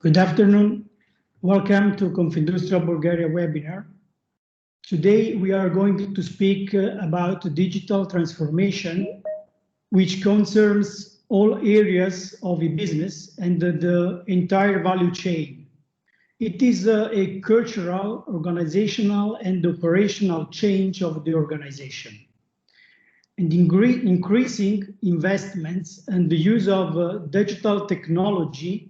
Good afternoon. Welcome to Confindustria Bulgaria webinar. Today we are going to speak about digital transformation, which concerns all areas of a business and the entire value chain. It is a cultural, organizational, and operational change of the organization. And increasing investments and the use of digital technology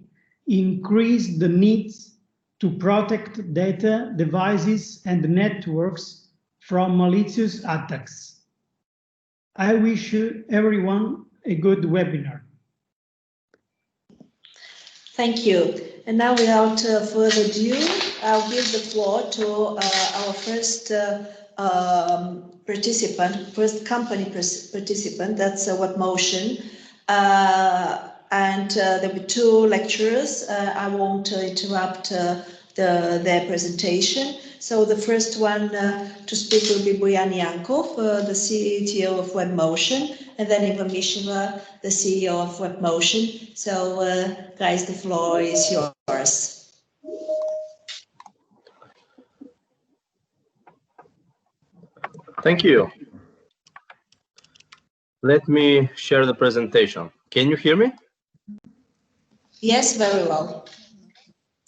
increase the needs to protect data, devices, and networks from malicious attacks. I wish everyone a good webinar. Thank you. And now, without further ado, I'll give the floor to our first company participant, that's WebMotion. And there were two lecturers. I won't interrupt their presentation. So the first one to speak will be Bojan Yankov, the CTO of WebMotion, and then Ivan Misheva, the CEO of WebMotion. So guys, the floor is yours. Thank you. Let me share the presentation. Can you hear me? Yes, very well.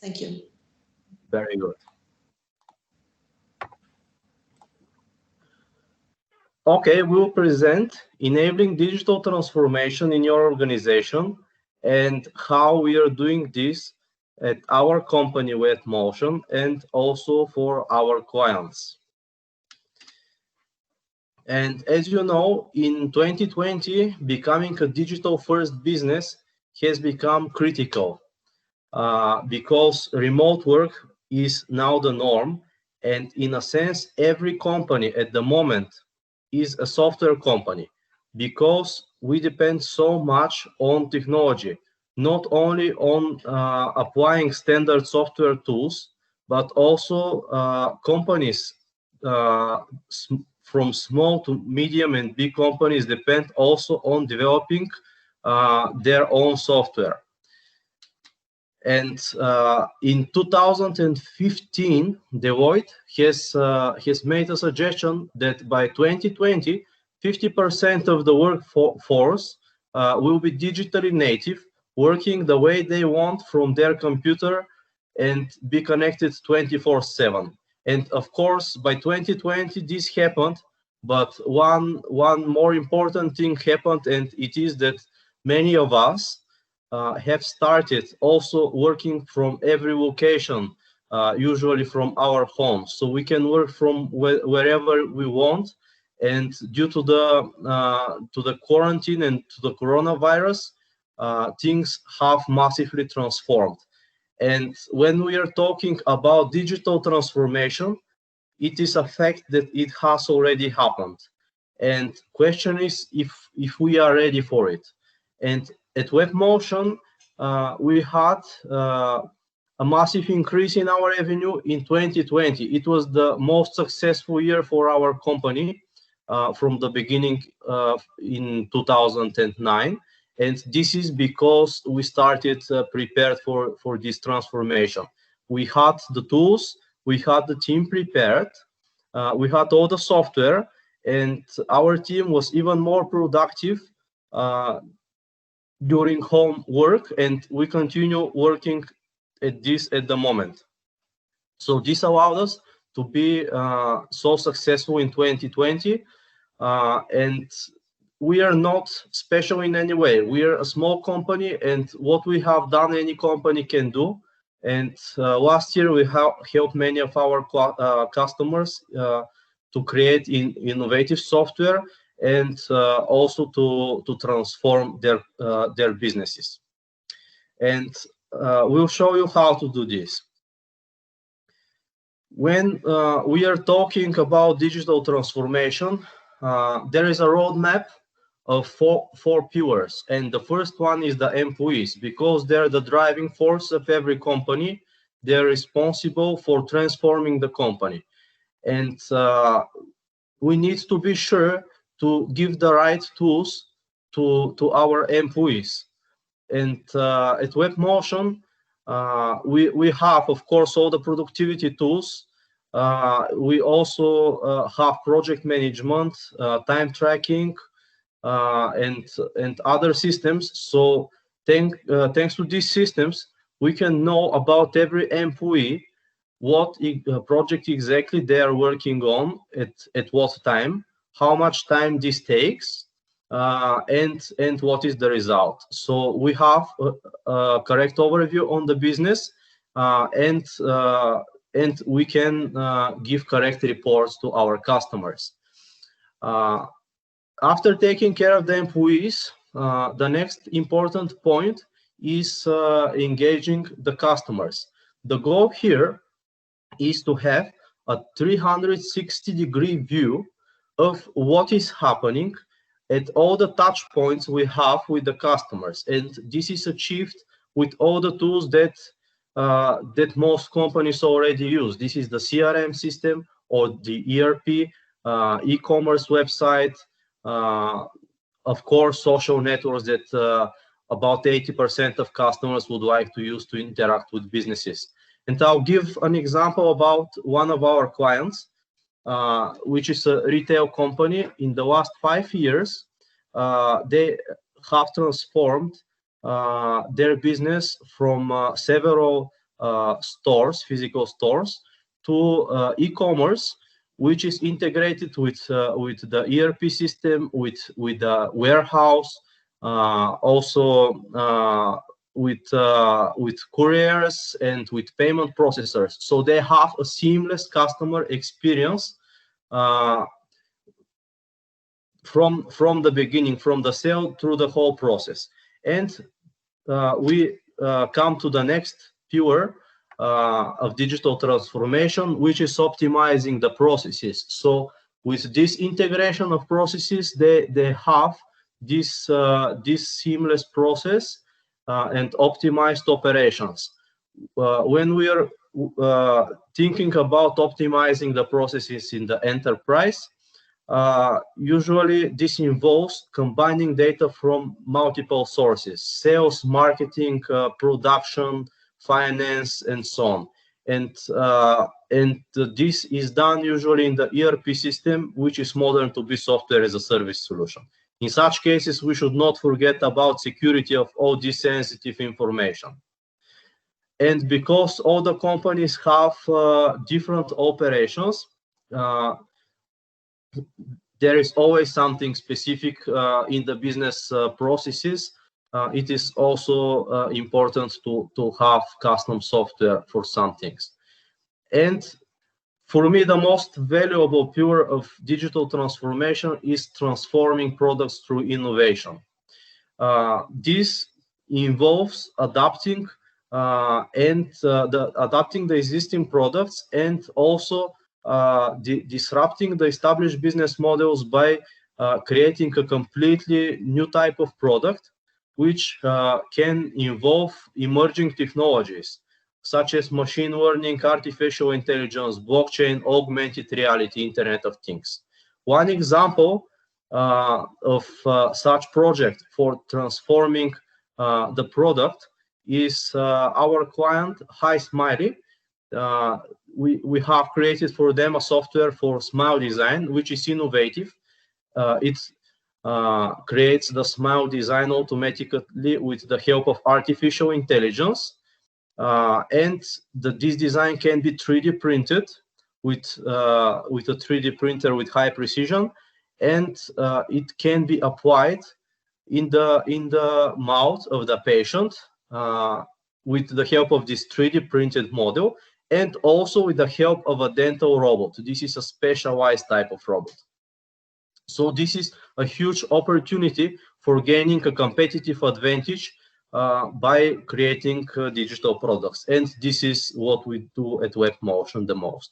Thank you. Very good. Okay, we'll present enabling digital transformation in your organization and how we are doing this at our company WebMotion and also for our clients. And as you know, in 2020, becoming a digital-first business has become critical because remote work is now the norm. And in a sense, every company at the moment is a software company because we depend so much on technology, not only on applying standard software tools, but also companies from small to medium and big companies depend also on developing their own software. And in 2015, Deloitte has made a suggestion that by 2020, 50% of the workforce will be digitally native, working the way they want from their computer and be connected 24/7. And of course, by 2020, this happened, but one more important thing happened, and it is that many of us have started also working from every location, usually from our homes. So we can work from wherever we want. And due to the quarantine and to the coronavirus, things have massively transformed. And when we are talking about digital transformation, it is a fact that it has already happened. And question is if we are ready for it. And at WebMotion, we had a massive increase in our revenue in 2020. It was the most successful year for our company from the beginning in 2009. And this is because we started prepared for this transformation. We had the tools, we had the team prepared, we had all the software, and our team was even more productive during home work, and we continue working at this at the moment. So this allowed us to be so successful in 2020, and we are not special in any way. We are a small company, and what we have done, any company can do. And last year, we helped many of our customers to create innovative software and also to transform their businesses. And we'll show you how to do this. When we are talking about digital transformation, there is a roadmap of four pillars, and the first one is the employees, because they're the driving force of every company. They're responsible for transforming the company, and we need to be sure to give the right tools to our employees. And at WebMotion, we have, of course, all the productivity tools. We also have project management, time tracking, and other systems. So thanks to these systems, we can know about every employee, what project exactly they are working on, at what time, how much time this takes, and what is the result. So we have a correct overview on the business, and we can give correct reports to our customers. After taking care of the employees, the next important point is engaging the customers. The goal here is to have a 360-degree view of what is happening at all the touch points we have with the customers, and this is achieved with all the tools that most companies already use. This is the CRM system or the ERP, e-commerce website, of course, social networks that about 80% of customers would like to use to interact with businesses. And I'll give an example about one of our clients, which is a retail company. In the last 5 years, they have transformed their business from several stores, physical stores, to e-commerce, which is integrated with the ERP system, with the warehouse, also with couriers and with payment processors. So they have a seamless customer experience from the beginning, from the sale through the whole process. And we come to the next pillar of digital transformation, which is optimizing the processes. So with this integration of processes, they have this seamless process and optimized operations. When we are thinking about optimizing the processes in the enterprise, usually this involves combining data from multiple sources: sales, marketing, production, finance, and so on. And this is done usually in the ERP system, which is modern to be software as a service solution. In such cases, we should not forget about security of all this sensitive information. And because all the companies have different operations, there is always something specific in the business processes. It is also important to have custom software for some things. And for me, the most valuable pillar of digital transformation is transforming products through innovation. This involves adapting adapting the existing products, and also disrupting the established business models by creating a completely new type of product, which can involve emerging technologies such as machine learning, artificial intelligence, blockchain, augmented reality, Internet of Things. One example of such project for transforming the product is our client, Hi Smiley. We have created for them a software for smile design, which is innovative. It creates the smile design automatically with the help of artificial intelligence. And this design can be 3D printed with a 3D printer with high precision, and it can be applied in the mouth of the patient with the help of this 3D printed model, and also with the help of a dental robot. This is a specialized type of robot. So this is a huge opportunity for gaining a competitive advantage by creating digital products. And this is what we do at WebMotion the most.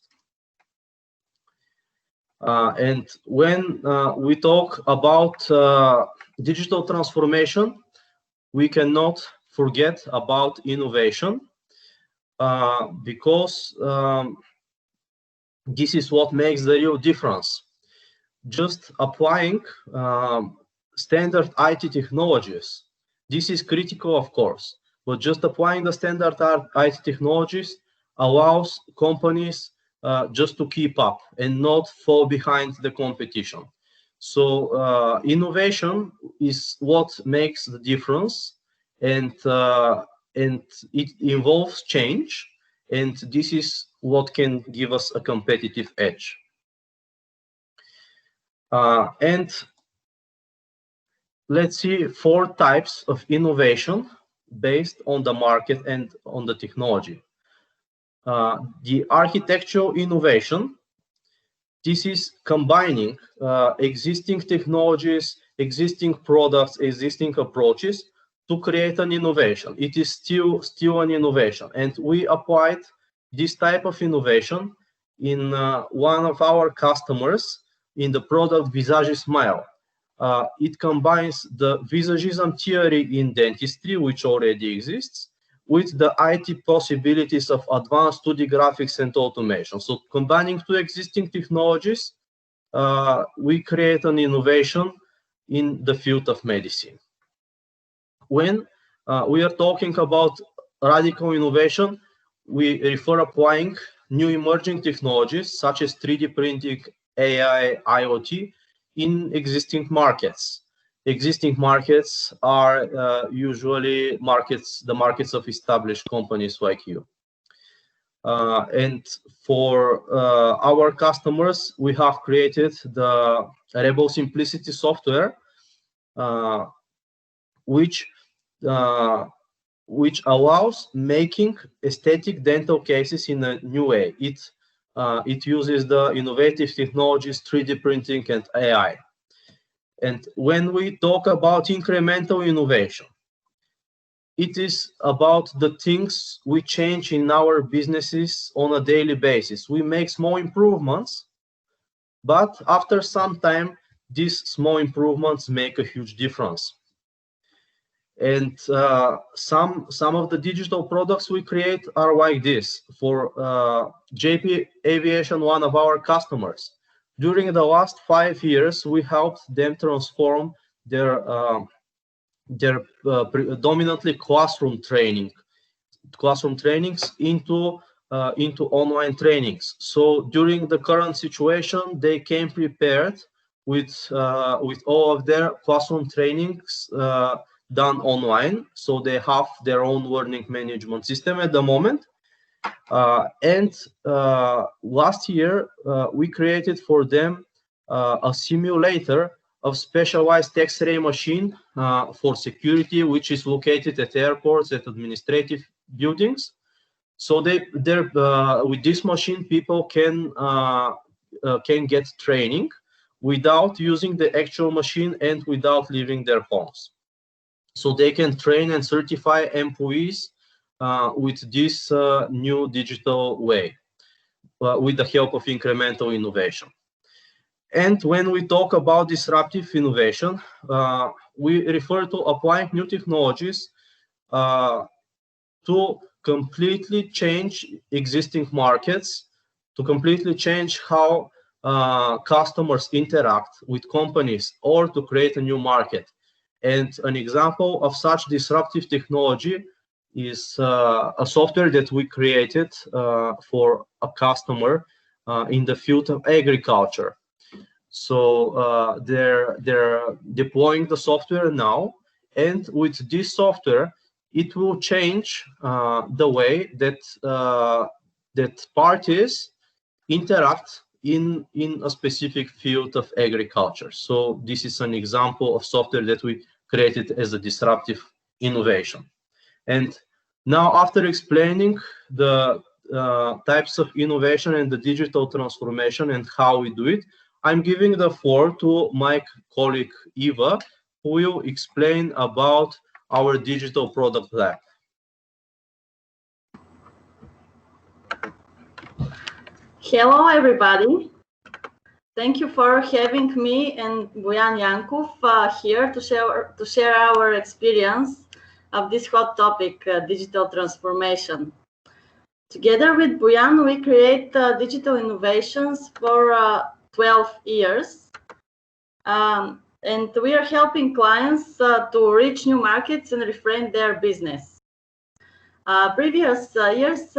And when we talk about digital transformation, we cannot forget about innovation, because this is what makes the real difference. Just applying standard IT technologies, this is critical, of course, but just applying the standard IT technologies allows companies just to keep up and not fall behind the competition. So innovation is what makes the difference, and it involves change, and this is what can give us a competitive edge. And let's see 4 types of innovation based on the market and on the technology. The architectural innovation, this is combining existing technologies, existing products, existing approaches to create an innovation. It is still an innovation, and we applied this type of innovation in one of our customers in the product Visage Smile. It combines the visagism theory in dentistry, which already exists, with the IT possibilities of advanced 2D graphics and automation. So combining 2 existing technologies, we create an innovation in the field of medicine. When we are talking about radical innovation, we refer applying new emerging technologies such as 3D printing, AI, IoT in existing markets. Existing markets are usually the markets of established companies like you. And for our customers, we have created the Rebel Simplicity software, which allows making aesthetic dental cases in a new way. It uses the innovative technologies, 3D printing and AI. And when we talk about incremental innovation, it is about the things we change in our businesses on a daily basis. We make small improvements, but after some time, these small improvements make a huge difference. And some of the digital products we create are like this. For JP Aviation, one of our customers, during the last 5 years, we helped them transform their predominantly classroom trainings into online trainings. So during the current situation, they came prepared with all of their classroom trainings done online. So they have their own learning management system at the moment. And last year, we created for them a simulator of specialized X-ray machine for security, which is located at airports, at administrative buildings. So with this machine, people can get training without using the actual machine and without leaving their homes. So they can train and certify employees with this new digital way, with the help of incremental innovation. And when we talk about disruptive innovation, we refer to applying new technologies to completely change existing markets, to completely change how customers interact with companies, or to create a new market. And an example of such disruptive technology is a software that we created for a customer in the field of agriculture. So they're deploying the software now, and with this software, it will change the way that parties interact in a specific field of agriculture. So this is an example of software that we created as a disruptive innovation. And now, after explaining the types of innovation and the digital transformation and how we do it, I'm giving the floor to my colleague Eva, who will explain about our digital product lab. Hello, everybody. Thank you for having me and Bojan Yankov here to share our experience of this hot topic, digital transformation. Together with Bojan, we create digital innovations for 12 years. And we are helping clients to reach new markets and reframe their business. Previous years,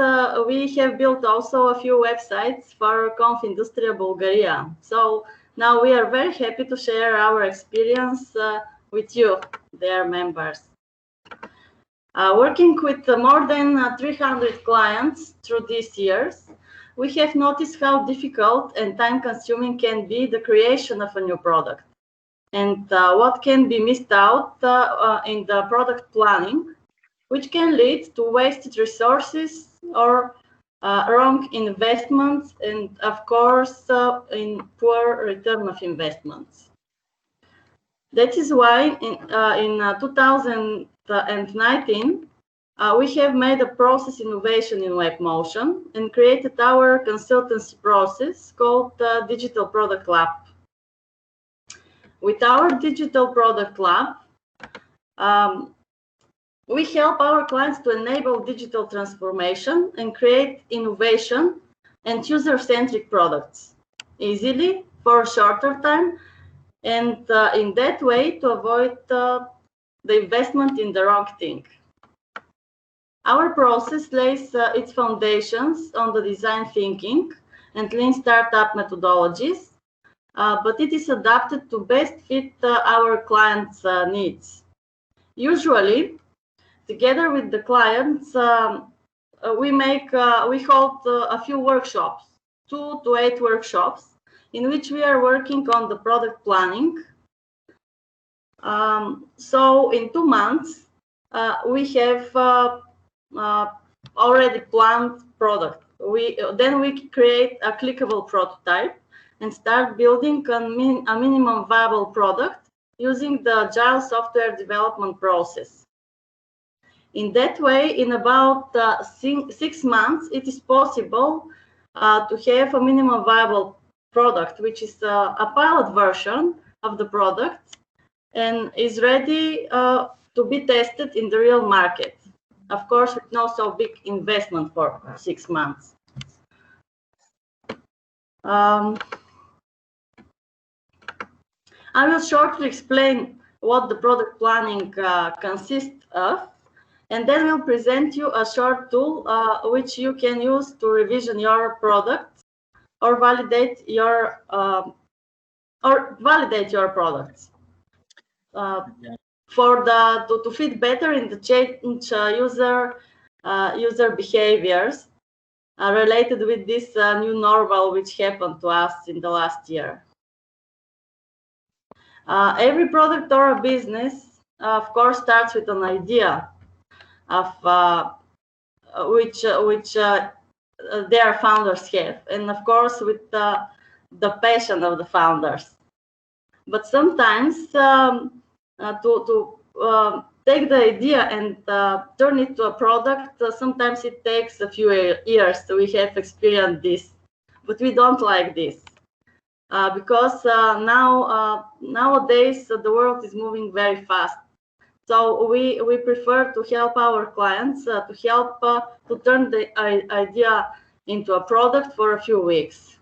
we have built also a few websites for Confindustria Bulgaria. So now we are very happy to share our experience with you, their members. Working with more than 300 clients through these years, we have noticed how difficult and time-consuming can be the creation of a new product, and what can be missed out in the product planning, which can lead to wasted resources or wrong investments, and of course, in poor return of investments. That is why in 2019, we have made a process innovation in WebMotion and created our consultancy process called Digital Product Lab. With our Digital Product Lab, we help our clients to enable digital transformation and create innovation and user-centric products easily for a shorter time, and in that way to avoid the investment in the wrong thing. Our process lays its foundations on the design thinking and lean startup methodologies, but it is adapted to best fit our clients' needs. Usually, together with the clients, we hold a few workshops, 2 to 8 workshops, in which we are working on the product planning. So in 2 months, we have already planned product. Then we create a clickable prototype and start building a minimum viable product using the agile software development process. In that way, in about 6 months, it is possible to have a minimum viable product, which is a pilot version of the product and is ready to be tested in the real market. Of course, with no so big investment for 6 months. I will shortly explain what the product planning consists of, and then we'll present you a short tool which you can use to revision your product or validate your products to fit better in the change user behaviors related with this new normal which happened to us in the last year. Every product or a business, of course, starts with an idea of which their founders have, and of course with the passion of the founders. But sometimes to take the idea and turn it to a product, sometimes it takes a few years. We have experienced this, but we don't like this because nowadays the world is moving very fast. So we prefer to help our clients to help to turn the idea into a product for a few weeks.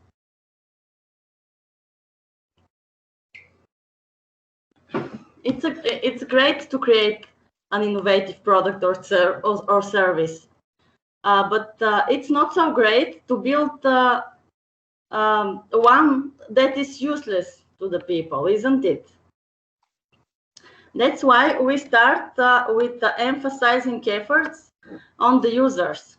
It's great to create an innovative product or service, but it's not so great to build one that is useless to the people, isn't it? That's why we start with emphasizing efforts on the users.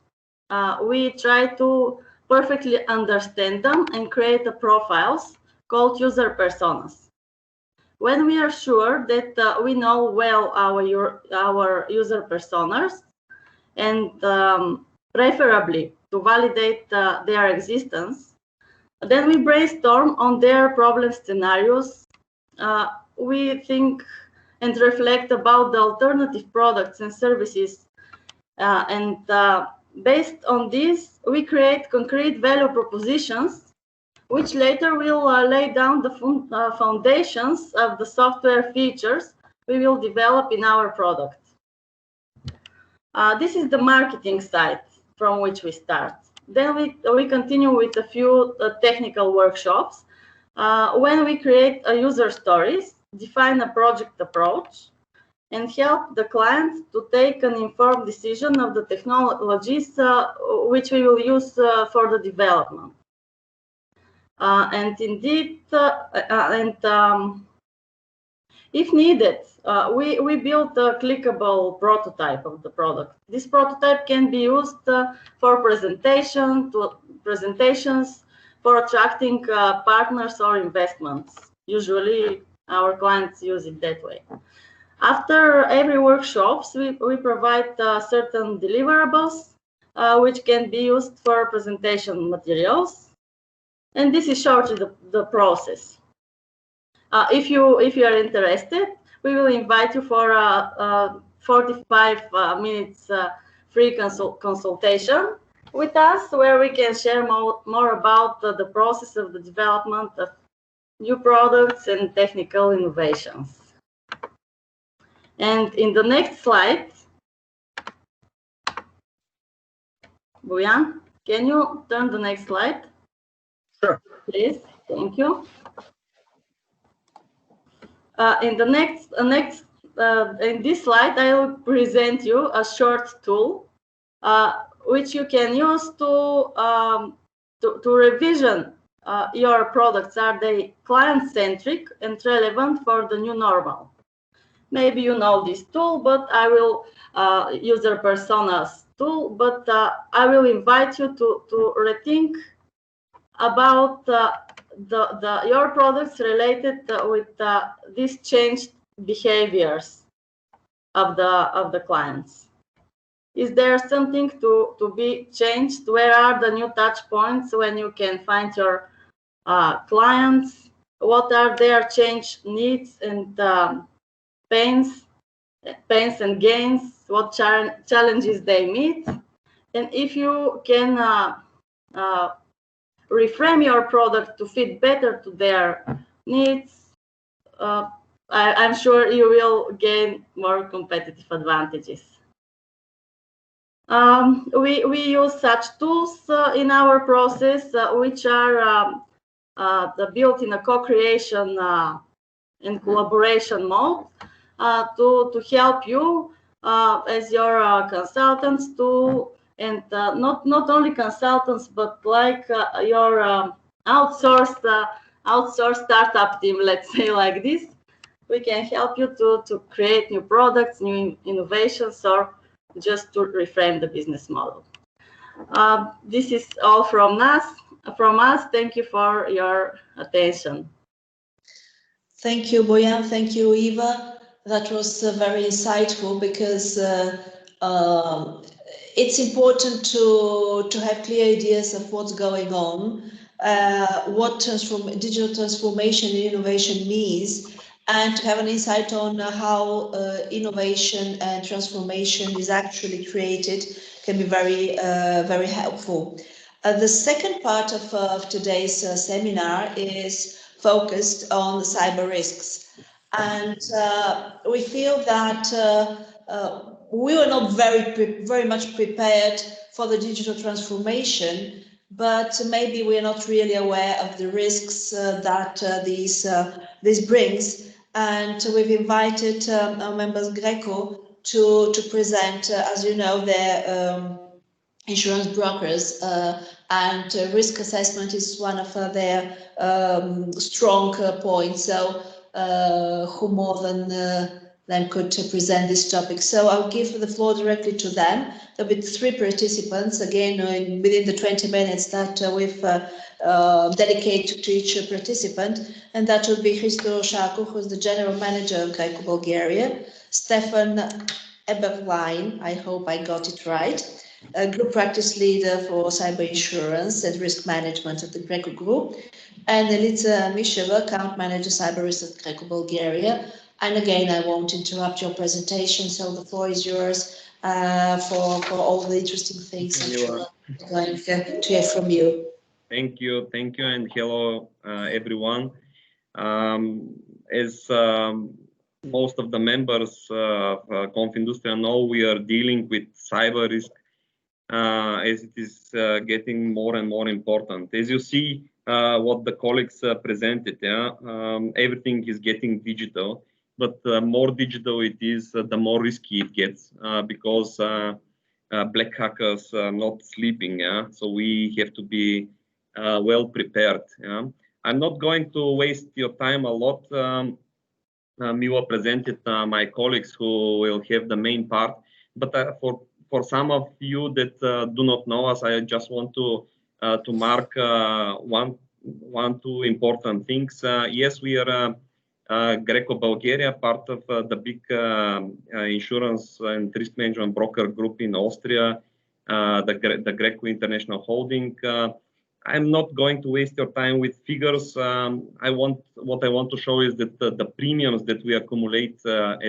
We try to perfectly understand them and create profiles called user personas. When we are sure that we know well our user personas, and preferably to validate their existence, then we brainstorm on their problem scenarios. We think and reflect about the alternative products and services, and based on this, we create concrete value propositions, which later will lay down the foundations of the software features we will develop in our product. This is the marketing side from which we start. Then we continue with a few technical workshops when we create user stories, define a project approach, and help the client to take an informed decision of the technologies which we will use for the development. And indeed, if needed, we built a clickable prototype of the product. This prototype can be used for presentations, for attracting partners or investments. Usually, our clients use it that way. After every workshops, we provide certain deliverables, which can be used for presentation materials. And this is shortly the process. If you are interested, we will invite you for a 45 minutes free consultation with us, where we can share more about the process of the development of new products and technical innovations. And in the next slide, Bojan, can you turn the next slide? Sure. Please, thank you. In this slide, I will present you a short tool which you can use to revision your products. Are they client-centric and relevant for the new normal? Maybe you know this tool, but I will user personas tool. But I will invite you to rethink about your products related with these changed behaviors of the clients. Is there something to be changed? Where are the new touch points when you can find your clients? What are their changed needs and pains and gains? What challenges they meet? And if you can reframe your product to fit better to their needs, I'm sure you will gain more competitive advantages. We use such tools in our process, which are built in a co-creation and collaboration mode to help you as your consultants and not only consultants, but like your outsourced startup team, let's say like this. We can help you to create new products, new innovations, or just to reframe the business model. This is all from us. Thank you for your attention. Thank you, Bojan. Thank you, Eva. That was very insightful, because it's important to have clear ideas of what's going on, what digital transformation and innovation means, and to have an insight on how innovation and transformation is actually created can be very, very helpful. The second part of today's seminar is focused on the cyber risks. And we feel that we were not very much prepared for the digital transformation, but maybe we're not really aware of the risks that this brings. And we've invited our members GreCo to present, as you know, their insurance brokers, and risk assessment is one of their strong points. So who more than them could present this topic. So I'll give the floor directly to them. There'll be 3 participants, again, within the 20 minutes that we've dedicated to each participant. And that will be Hristo Shaku, who's the General Manager of GreCo Bulgaria, Stefan Eberlein, I hope I got it right, Group Practice Leader for Cyber Insurance and Risk Management at the GreCo Group, and Elita Misheva, Account Manager Cyber Risk at GreCo Bulgaria. And again, I won't interrupt your presentation, so the floor is yours for all the interesting things that we're going to hear from you. Thank you, and hello, everyone. As most of the members of Confindustria know, we are dealing with cyber risk as it is getting more and more important. As you see, what the colleagues presented, everything is getting digital. but the more digital it is, the more risky it gets because black hackers are not sleeping. Yeah? So we have to be well prepared. Yeah? I'm not going to waste your time a lot. Mila presented my colleagues who will have the main part, but for some of you that do not know us, I just want to mark two important things. Yes, we are GreCo Bulgaria, part of the big insurance and risk management broker group in Austria, the GreCo International Holding. I'm not going to waste your time with figures. What I want to show is that the premiums that we accumulate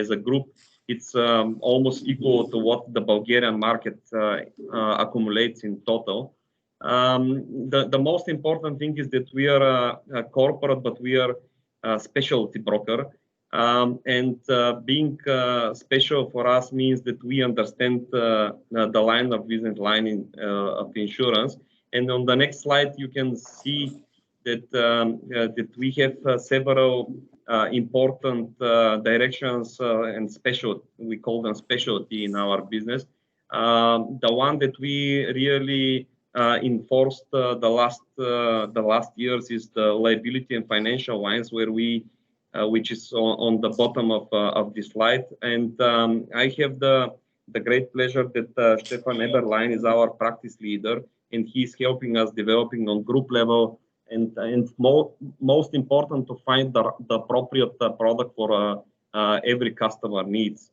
as a group, it's almost equal to what the Bulgarian market accumulates in total. The most important thing is that we are a corporate, but we are a specialty broker. Being special for us means that we understand the line of business line of insurance. And on the next slide, you can see that that we have several important directions and we call them specialty in our business. The one that we really enforced the last years is the liability and financial lines, where we which is on the bottom of this slide. And I have the great pleasure that Stefan Eberlein is our practice leader, and he's helping us developing on group level and most important to find the appropriate product for every customer needs.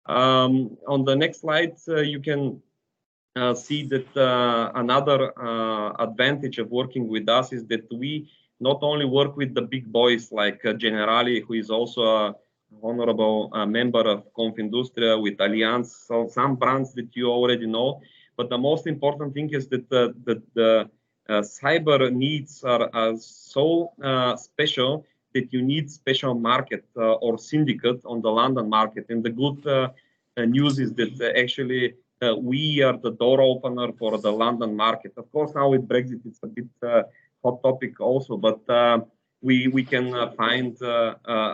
On the next slide, you can see that another advantage of working with us is that we not only work with the big boys like Generali, who is also a honorable member of Confindustria, with Allianz, so some brands that you already know. But the most important thing is that the cyber needs are so special that you need special market or syndicate on the London market. And the good news is that actually we are the door opener for the London market. Of course, now with Brexit, it's a bit hot topic also, but we can find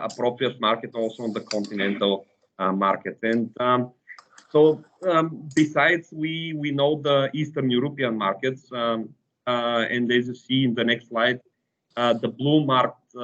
appropriate market also on the continental market. And so besides, we know the Eastern European markets, and as you see in the next slide, the blue marked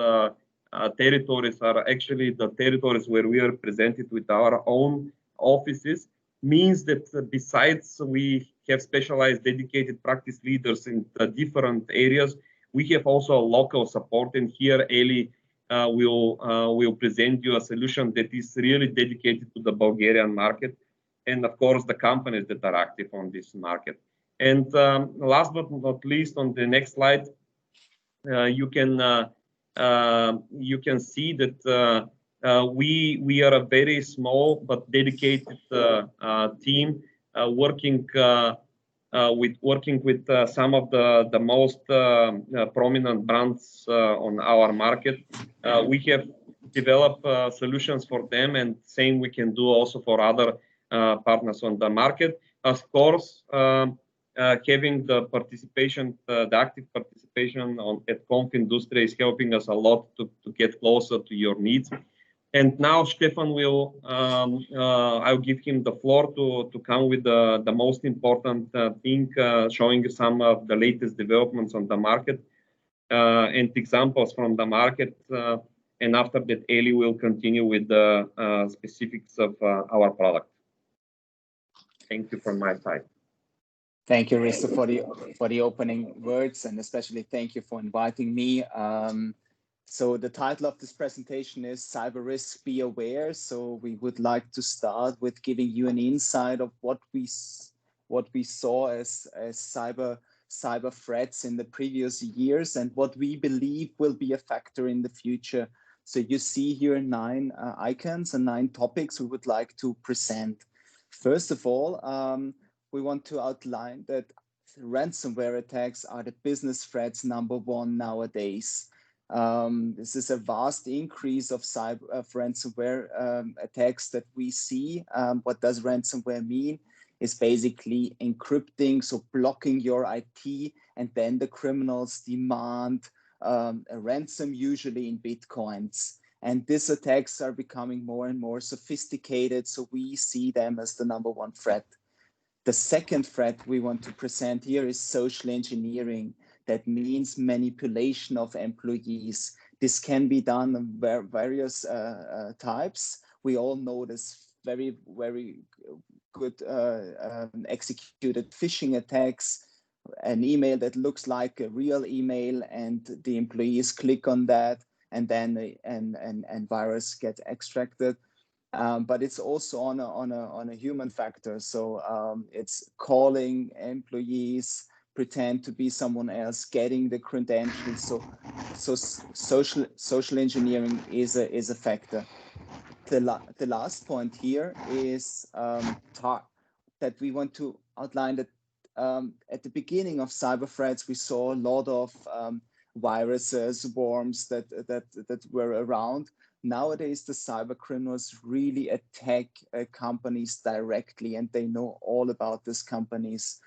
territories are actually the territories where we are presented with our own offices. Means that besides we have specialized dedicated practice leaders in the different areas, we have also local support. And here Eli will present you a solution that is really dedicated to the Bulgarian market, and of course the companies that are active on this market. And last but not least, on the next slide, you can see that we are a very small but dedicated team working with some of the most prominent brands on our market. We have developed solutions for them, and same we can do also for other partners on the market. Of course, having the participation, the active participation at Confindustria is helping us a lot to get closer to your needs. And now Stefan will, I'll give him the floor to come with the most important thing, showing you some of the latest developments on the market and examples from the market. And after that, Eli will continue with the specifics of our product. Thank you from my side. Thank you, Risto, for the opening words, and especially thank you for inviting me. So the title of this presentation is Cyber Risk, Be Aware. So we would like to start with giving you an insight of what we saw as cyber threats in the previous years and what we believe will be a factor in the future. So you see here 9 icons and 9 topics we would like to present. First of all, we want to outline that ransomware attacks are the business threats #1 nowadays. This is a vast increase of ransomware attacks that we see. What does ransomware mean? It's basically encrypting, so blocking your IP, and then the criminals demand a ransom, usually in Bitcoins. And these attacks are becoming more and more sophisticated, so we see them as the #1 threat. The second threat we want to present here is social engineering. That means manipulation of employees. This can be done in various types. We all know this very, very good executed phishing attacks, an email that looks like a real email, and the employees click on that, and then and virus gets extracted. But it's also on a human factor. So it's calling employees, pretend to be someone else, getting the credentials. So social engineering is a factor. The last point here is that we want to outline that at the beginning of cyber threats, we saw a lot of viruses, worms that were around. Nowadays, the cyber criminals really attack companies directly, and they know all about these companies.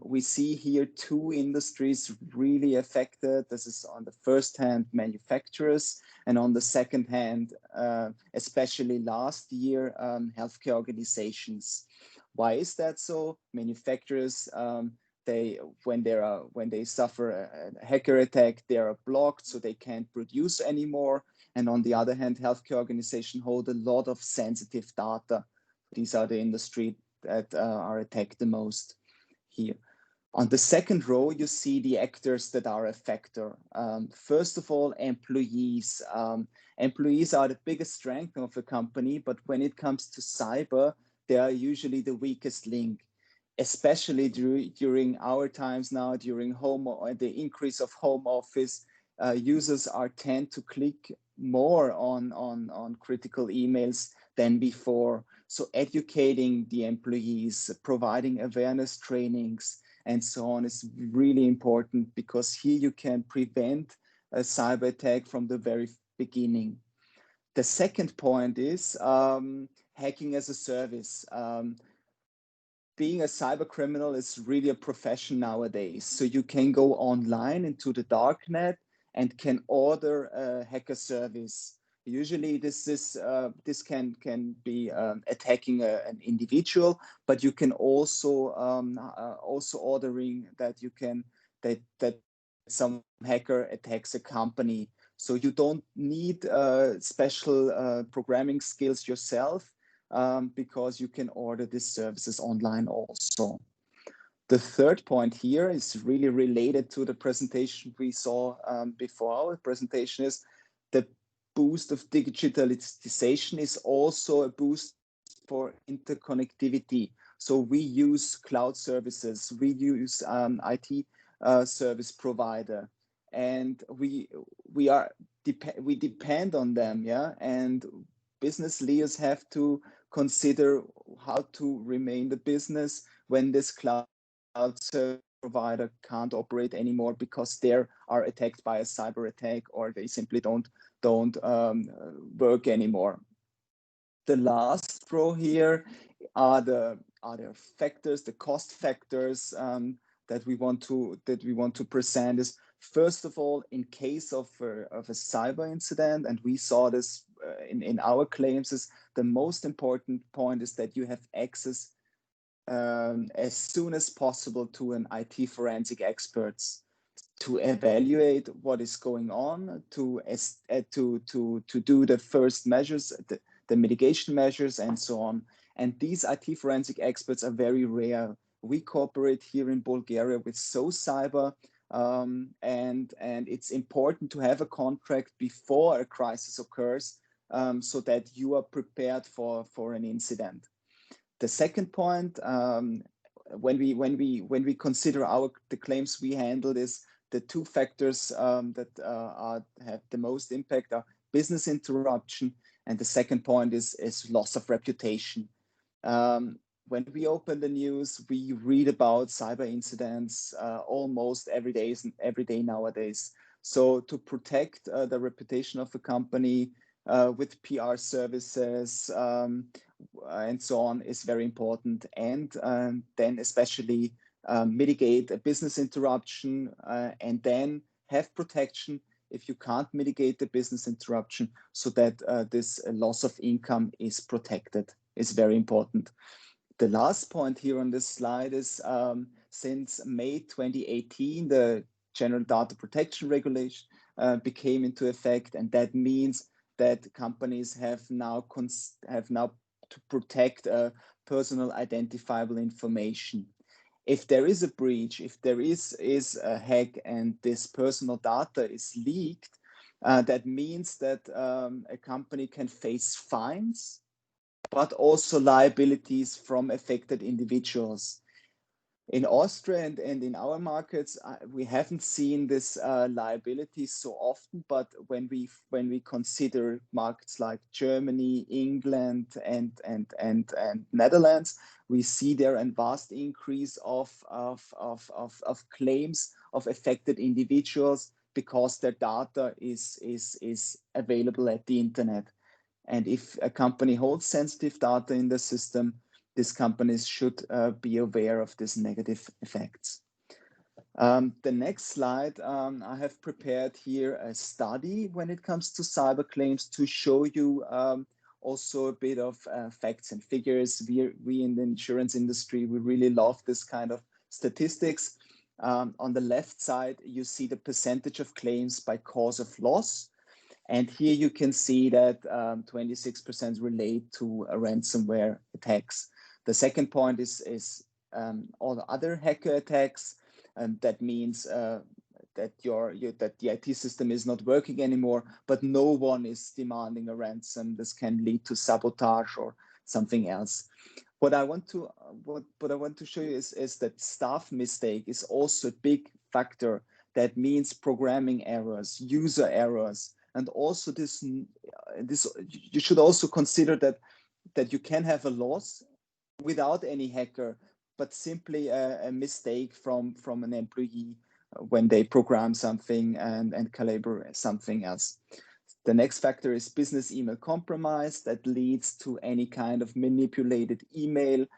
We see here two industries really affected. This is on the first hand, manufacturers, and on the second hand, especially last year, healthcare organizations. Why is that so? Manufacturers, when they suffer a hacker attack, they are blocked, so they can't produce anymore. And on the other hand, healthcare organizations hold a lot of sensitive data. These are the industry that are attacked the most here. On the second row, you see the actors that are a factor. First of all, employees. Employees are the biggest strength of a company, but when it comes to cyber, they are usually the weakest link, especially during our times now, during the increase of home office. Users tend to click more on critical emails than before. So educating the employees, providing awareness trainings, and so on is really important, because here you can prevent a cyber attack from the very beginning. The second point is hacking as a service. Being a cyber criminal is really a profession nowadays. So you can go online into the darknet and can order a hacker service. Usually this can be attacking an individual, but you can also ordering that some hacker attacks a company. So you don't need special programming skills yourself, because you can order these services online also. The third point here is really related to the presentation we saw before our presentation, is the boost of digitalization is also a boost for interconnectivity. So we use cloud services, we use IT service provider, and we depend on them, yeah. And business leaders have to consider how to remain the business when this cloud service provider can't operate anymore because they are attacked by a cyber attack, or they simply don't work anymore. The last row here are the factors, the cost factors that we want to present. Is first of all, in case of a cyber incident, and we saw this in our claims, is the most important point is that you have access as soon as possible to an IT forensic experts to evaluate what is going on, to do the first measures, the mitigation measures, and so on. And these IT forensic experts are very rare. We cooperate here in Bulgaria with SoCyber, and it's important to have a contract before a crisis occurs, so that you are prepared for an incident. The second point, when we consider the claims we handled, is the two factors that have the most impact are business interruption, and the second point is loss of reputation. When we open the news, we read about cyber incidents almost every day nowadays. So to protect the reputation of a company with PR services and so on is very important, and then especially mitigate a business interruption and then have protection if you can't mitigate the business interruption, so that this loss of income is protected, is very important. The last point here on this slide is since May 2018, the General Data Protection Regulation became into effect, and that means that companies have now to protect personal identifiable information. If there is a breach, if there is a hack and this personal data is leaked, that means that a company can face fines, but also liabilities from affected individuals. In Austria and in our markets, we haven't seen this liability so often, but when we consider markets like Germany, England, and Netherlands, we see there a vast increase of claims of affected individuals because their data is available at the internet. And if a company holds sensitive data in the system, these companies should be aware of these negative effects. The next slide, I have prepared here a study when it comes to cyber claims to show you also a bit of facts and figures. We in the insurance industry, we really love this kind of statistics. On the left side, you see the percentage of claims by cause of loss. And here you can see that 26% relate to ransomware attacks. The second point is all the other hacker attacks, and that means that the IT system is not working anymore, but no one is demanding a ransom. This can lead to sabotage or something else. What I want to show you is that staff mistake is also a big factor. That means programming errors, user errors, and also this you should also consider that you can have a loss without any hacker, but simply a mistake from an employee when they program something and calibrate something else. The next factor is business email compromise that leads to any kind of manipulated email. It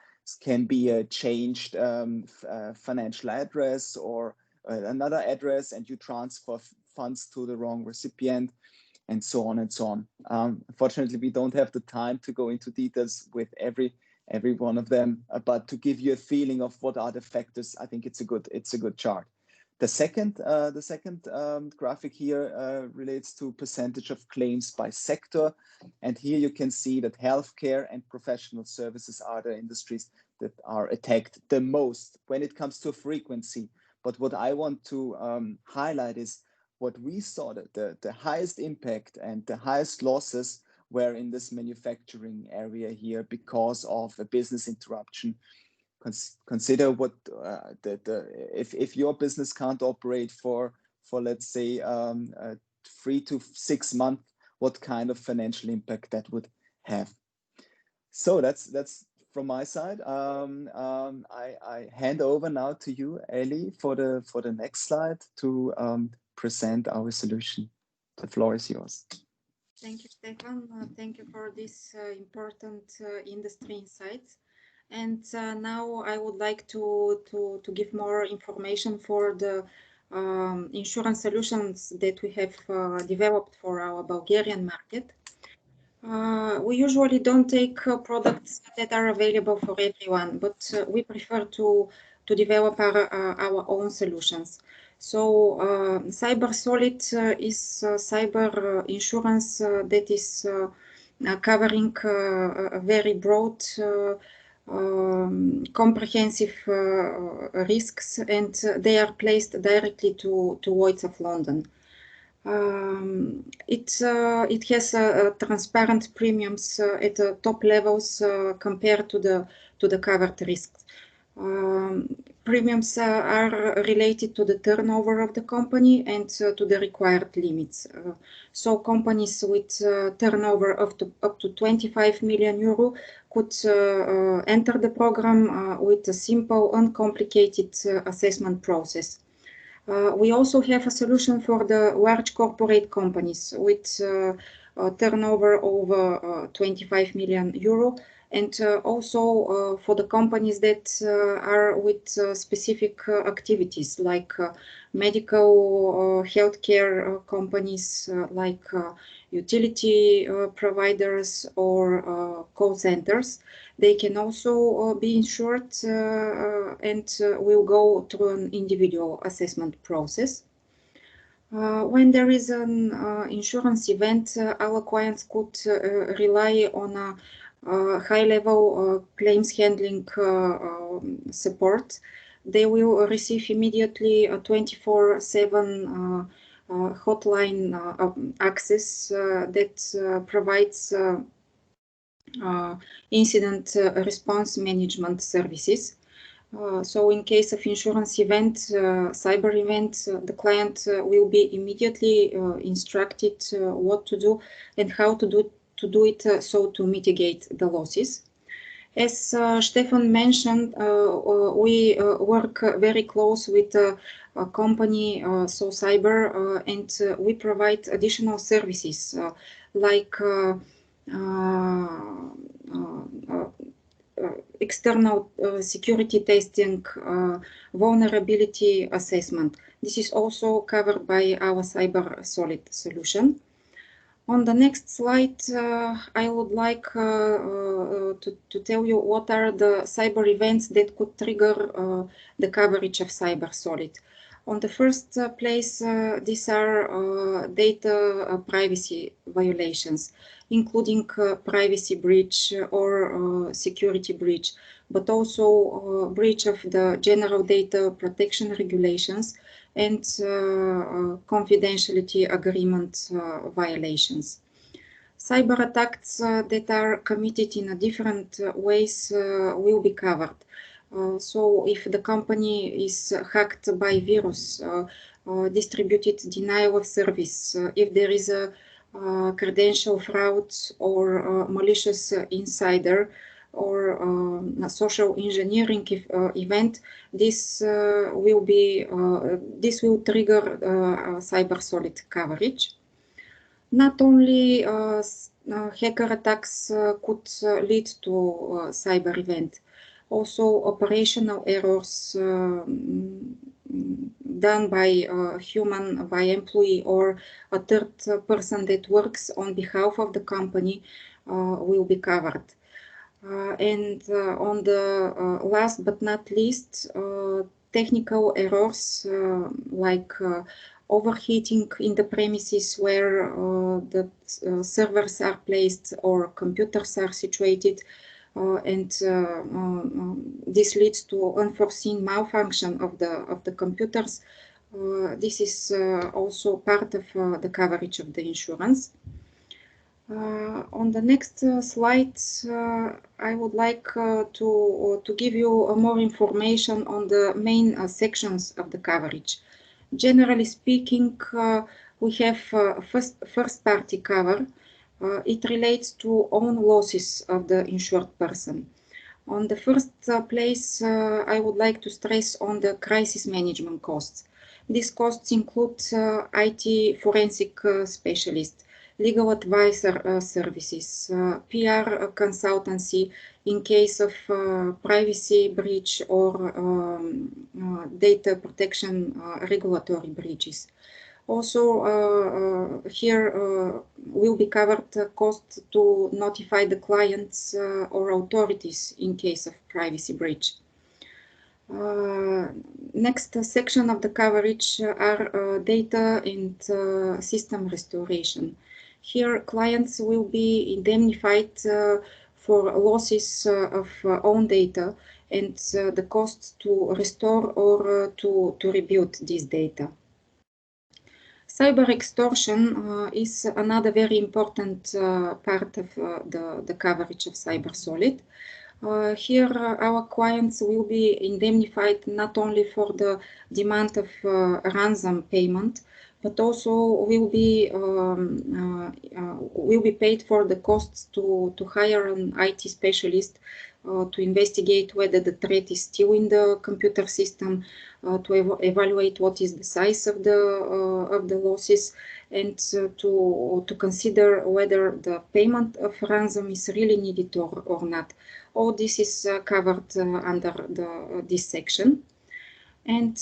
can be a changed financial address or another address, and you transfer funds to the wrong recipient, and so on and so on. Unfortunately, we don't have the time to go into details with every one of them, but to give you a feeling of what are the factors, I think it's a good chart. The second graphic here relates to percentage of claims by sector, and here you can see that healthcare and professional services are the industries that are attacked the most when it comes to frequency. But what I want to highlight is what we saw, that the highest impact and the highest losses were in this manufacturing area here because of a business interruption. Consider what if your business can't operate for let's say 3 to 6 months, what kind of financial impact that would have. So that's from my side. I hand over now to you, Eli, for the next slide to present our solution. The floor is yours. Thank you, Stefan. Thank you for this important industry insights. And now I would like to give more information for the insurance solutions that we have developed for our Bulgarian market. We usually don't take products that are available for everyone, but we prefer to develop our own solutions. So Cyber Solid is cyber insurance that is covering a very broad comprehensive risks, and they are placed directly to Lloyd's of London. It has transparent premiums at the top levels compared to the covered risks. Premiums are related to the turnover of the company and to the required limits. So companies with turnover up to 25 million euro could enter the program with a simple, uncomplicated assessment process. We also have a solution for the large corporate companies with turnover over 25 million euro, And also for the companies that are with specific activities like medical healthcare companies, like utility providers or call centers. They can also be insured and will go through an individual assessment process. When there is an insurance event, our clients could rely on a high-level claims handling support. They will receive immediately a 24/7 hotline access that provides incident response management services. So in case of insurance event, cyber event, the client will be immediately instructed what to do and how to do it so to mitigate the losses. As Stefan mentioned, we work very close with a company, So Cyber, and we provide additional services like external security testing, vulnerability assessment. This is also covered by our Cyber Solid solution. On the next slide, I would like to tell you what are the cyber events that could trigger the coverage of Cyber Solid. On the first place, these are data privacy violations, including privacy breach or security breach, but also breach of the general data protection regulations and confidentiality agreement violations. Cyber attacks that are committed in different ways will be covered. So if the company is hacked by virus, distributed denial of service, if there is a credential fraud or malicious insider or a social engineering event, this will trigger Cyber Solid coverage. Not only hacker attacks could lead to cyber event. Also, operational errors done by human, by employee or a third person that works on behalf of the company will be covered. And on the last but not least, technical errors like overheating in the premises where the servers are placed or computers are situated, and this leads to unforeseen malfunction of the computers. This is also part of the coverage of the insurance. On the next slide, I would like to give you more information on the main sections of the coverage. Generally speaking, we have first-party cover. It relates to own losses of the insured person. On the first place, I would like to stress on the crisis management costs. These costs include IT forensic specialist, legal advisor services, PR consultancy in case of privacy breach or data protection regulatory breaches. Also, here will be covered cost to notify the clients or authorities in case of privacy breach. Next section of the coverage are data and system restoration. Here, clients will be indemnified for losses of own data and the costs to restore or to rebuild this data. Cyber extortion is another very important part of the coverage of Cyber Solid. Here, our clients will be indemnified not only for the demand of ransom payment, but also will be paid for the costs to hire an IT specialist to investigate whether the threat is still in the computer system, to evaluate what is the size of the losses, and to consider whether the payment of ransom is really needed or not. All this is covered under this section. And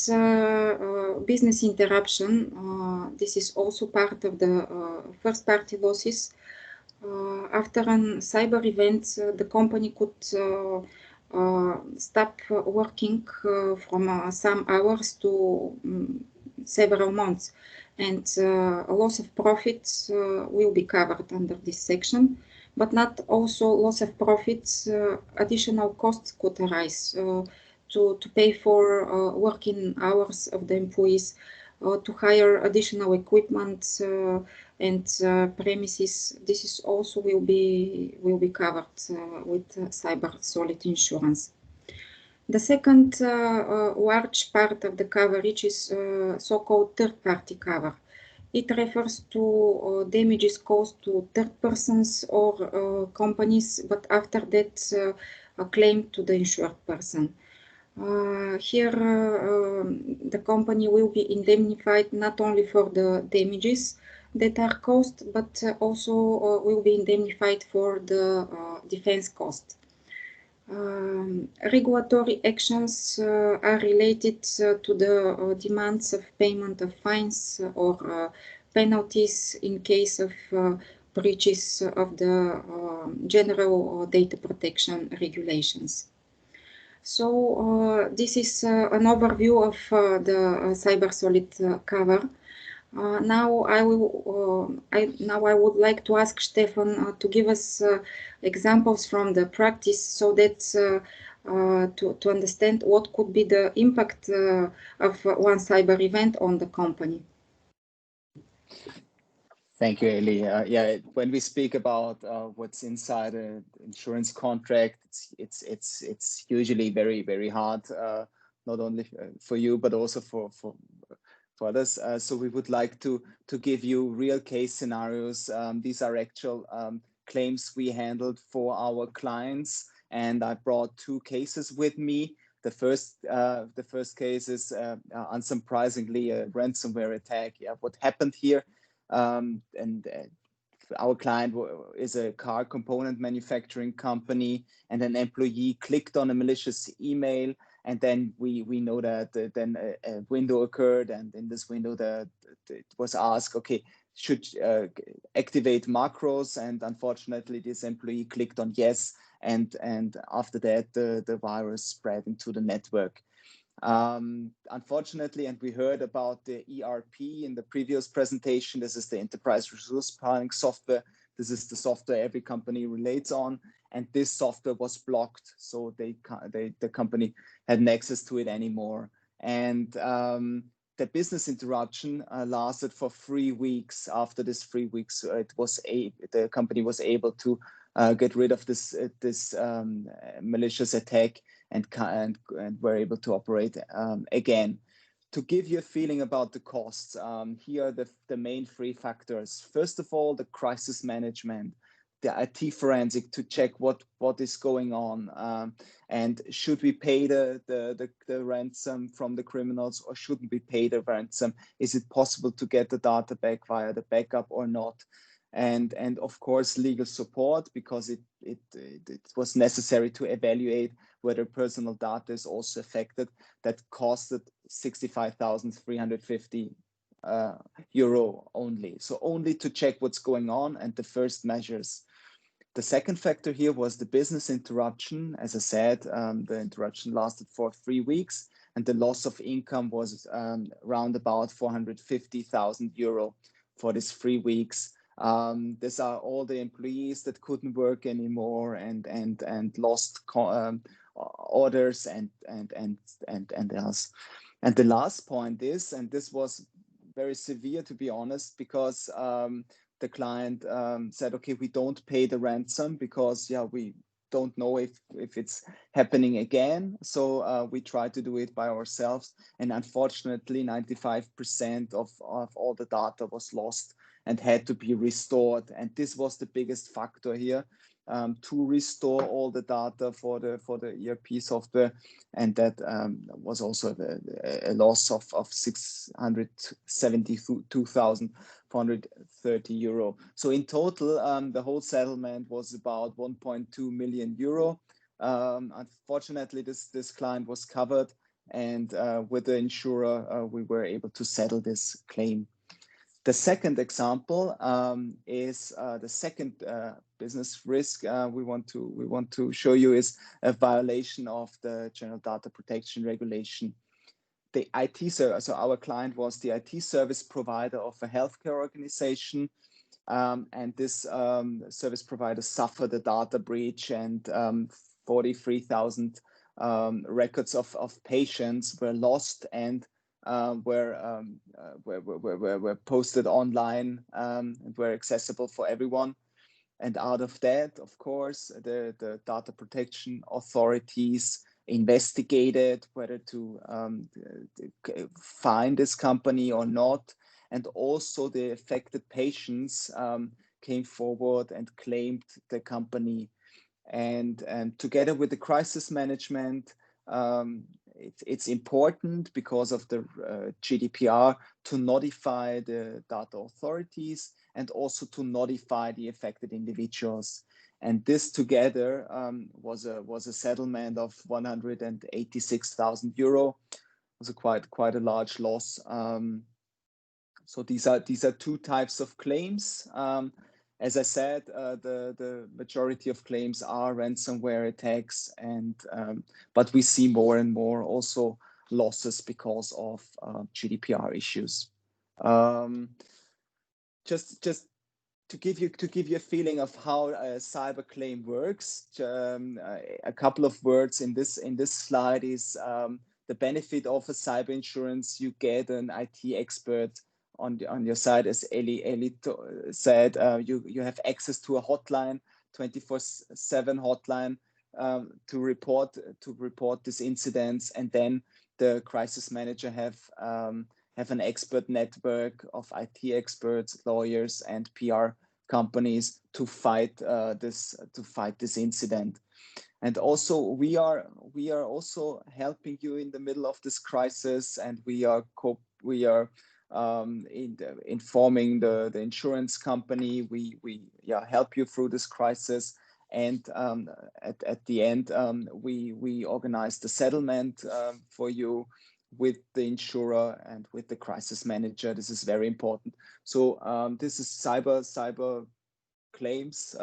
business interruption, this is also part of the first-party losses. After a cyber event, the company could stop working from some hours to several months, and a loss of profits will be covered under this section, but not also loss of profits. Additional costs could arise to pay for working hours of the employees, to hire additional equipment and premises. This is also will be covered with cyber solid insurance. The second large part of the coverage is so-called third-party cover. It refers to damages caused to third persons or companies, but after that a claim to the insured person. Here the company will be indemnified not only for the damages that are caused, but also will be indemnified for the defense cost. Regulatory actions are related to the demands of payment of fines or penalties in case of breaches of the general data protection regulations. So this is an overview of the cyber solid cover. Now I would like to ask Stefan to give us examples from the practice, so that to understand what could be the impact of one cyber event on the company. Thank you, Eli. Yeah, when we speak about what's inside an insurance contract, it's usually very hard, not only for you but also for others. So we would like to give you real case scenarios. These are actual claims we handled for our clients, and I brought two cases with me. The first case is unsurprisingly a ransomware attack. Yeah, what happened here? Our client is a car component manufacturing company, and an employee clicked on a malicious email, and then we know that then a window occurred, and in this window it was asked, okay, should activate macros, and unfortunately this employee clicked on yes, and after that the virus spread into the network. Unfortunately, and we heard about the ERP in the previous presentation, this is the enterprise resource planning software. This is the software every company relates on, and this software was blocked, so the company hadn't access to it anymore. And the business interruption lasted for 3 weeks. After this 3 weeks, the company was able to get rid of this malicious attack, and were able to operate again. To give you a feeling about the costs, here are the main 3 factors. First of all, the crisis management, the IT forensic to check what is going on, and should we pay the ransom from the criminals, or shouldn't we pay the ransom? Is it possible to get the data back via the backup or not? And of course legal support, because it was necessary to evaluate whether personal data is also affected. That costed 65,350 euro only. So only to check what's going on and the first measures. The second factor here was the business interruption. As I said, the interruption lasted for 3 weeks, and the loss of income was around about 450,000 euro for these 3 weeks. These are all the employees that couldn't work anymore and lost orders and else. And the last point is, and this was very severe, to be honest, because the client said, okay, we don't pay the ransom because we don't know if it's happening again. So we try to do it by ourselves. And unfortunately, 95% of all the data was lost and had to be restored. And this was the biggest factor here. to restore all the data for the ERP software, and that was also a loss of 672,430 euro. So in total, the whole settlement was about 1.2 million euro. Unfortunately, this client was covered, and with the insurer, we were able to settle this claim. The second example is the second business risk we want to show you is a violation of the General Data Protection Regulation. The IT service, so our client was the IT service provider of a healthcare organization, and this service provider suffered a data breach, and 43,000 records of patients were lost and were posted online and were accessible for everyone. And out of that, of course, the data protection authorities investigated whether to fine this company or not. And also the affected patients came forward and claimed the company. And together with the crisis management, it's important because of the GDPR to notify the data authorities and also to notify the affected individuals. And this together was a settlement of 186,000 euro. It was quite a large loss. So these are two types of claims. As I said, the majority of claims are ransomware attacks, and but we see more and more also losses because of GDPR issues. Just to give you a feeling of how a cyber claim works, a couple of words in this slide is the benefit of a cyber insurance. You get an IT expert on your side, as Eli said. You have access to a hotline, 24/7 hotline, to report these incidents, and then the crisis manager have an expert network of IT experts, lawyers, and PR companies to fight this incident. And also we are also helping you in the middle of this crisis, and we are informing the insurance company. We help you through this crisis, and at the end we organize the settlement for you with the insurer and with the crisis manager. This is very important. So this is cyber claims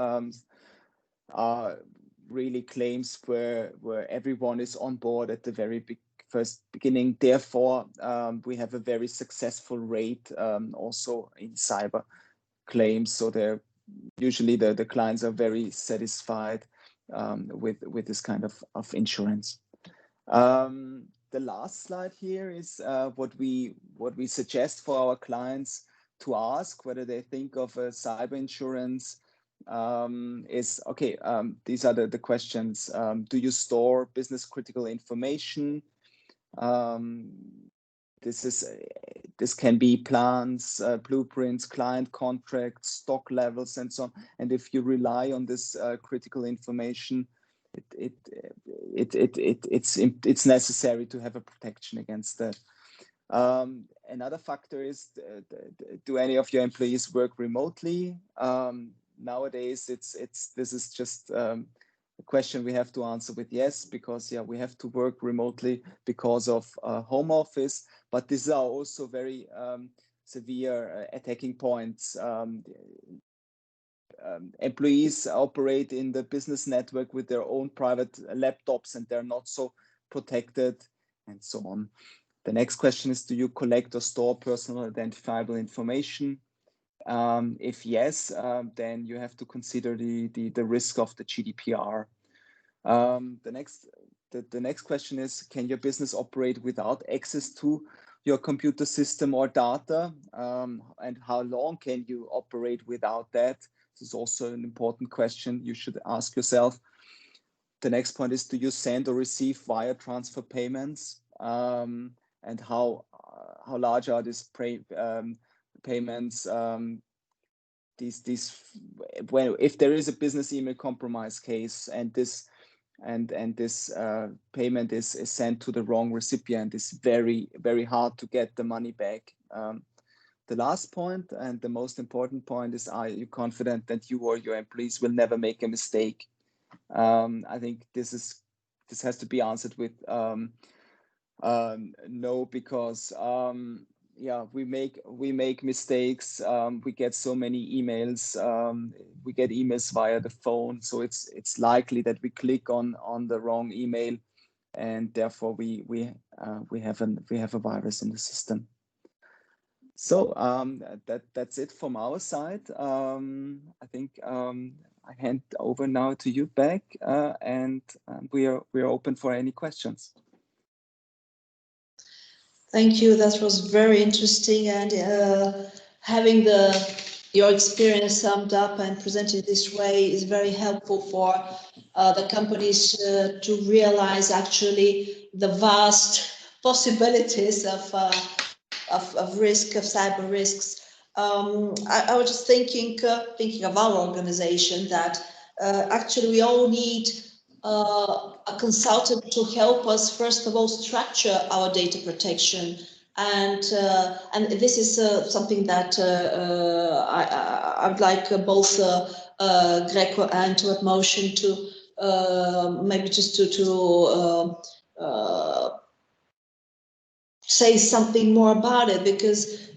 are really claims where everyone is on board at the very first beginning. Therefore, we have a very successful rate also in cyber claims. So they're usually the clients are very satisfied with this kind of insurance. The last slide here is what we suggest for our clients to ask whether they think of a cyber insurance. Is okay. These are the questions. Do you store business critical information? This can be plans, blueprints, client contracts, stock levels, and so on. And if you rely on this critical information, it's necessary to have a protection against that. Another factor is, do any of your employees work remotely? Nowadays, this is just a question we have to answer with yes, because we have to work remotely because of home office. But these are also very severe attacking points. Employees operate in the business network with their own private laptops, and they're not so protected, and so on. The next question is, do you collect or store personal identifiable information? If yes, then you have to consider the risk of the GDPR. The next question is, can your business operate without access to your computer system or data? And how long can you operate without that? This is also an important question you should ask yourself. The next point is, do you send or receive wire transfer payments? And how large are these payments? if there is a business email compromise case and this payment is sent to the wrong recipient, it's very, very hard to get the money back. The last point and the most important point is, are you confident that you or your employees will never make a mistake? I think this has to be answered with no, because yeah, we make mistakes. We get so many emails. We get emails via the phone, so it's likely that we click on the wrong email, and therefore we have a virus in the system. So that's it from our side. I think I hand over now to you back, and we are open for any questions. Thank you. That was very interesting, and having your experience summed up and presented this way is very helpful for the companies to realize actually the vast possibilities of risk, of cyber risks. I was just thinking of our organization, that actually we all need a consultant to help us, first of all, structure our data protection, and this is something that I would like both GreCo and WebMotion to maybe just to say something more about it, because